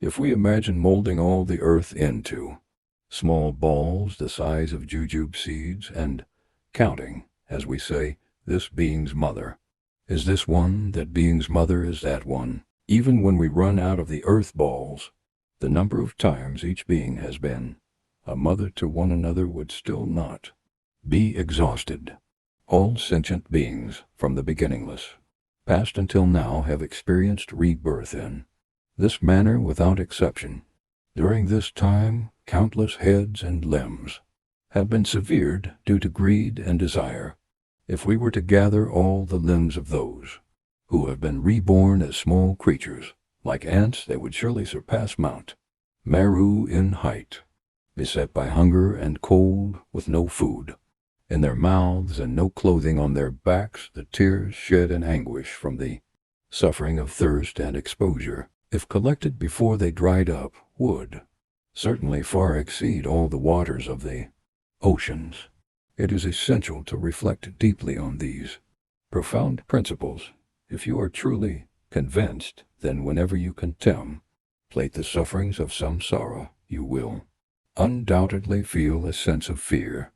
If we imagine molding all the earth into small balls the size of jujube seeds and counting, as we say, this being's mother. Is this one? That being's mother is that one. Even when we run out of the earth balls, the number of times each being has been a mother to one another would still not be exhausted. All sentient beings, from the beginningless, past until now, have experienced rebirth in this manner without exception. During this time, countless heads and limbs have been severed due to greed and desire. If we were to gather all the limbs of those who have been reborn as small creatures, like ants, they would surely surpass Mount Meru in height, beset by hunger and cold, with no food in their mouths and no clothing on their backs. The tears shed in anguish from the suffering of thirst and exposure, if collected before they dried up, would certainly far exceed all the waters of the oceans. It is essential to reflect deeply on these profound principles. If you are truly convinced, then whenever you contemplate the sufferings of samsara, you will undoubtedly feel a sense of fear.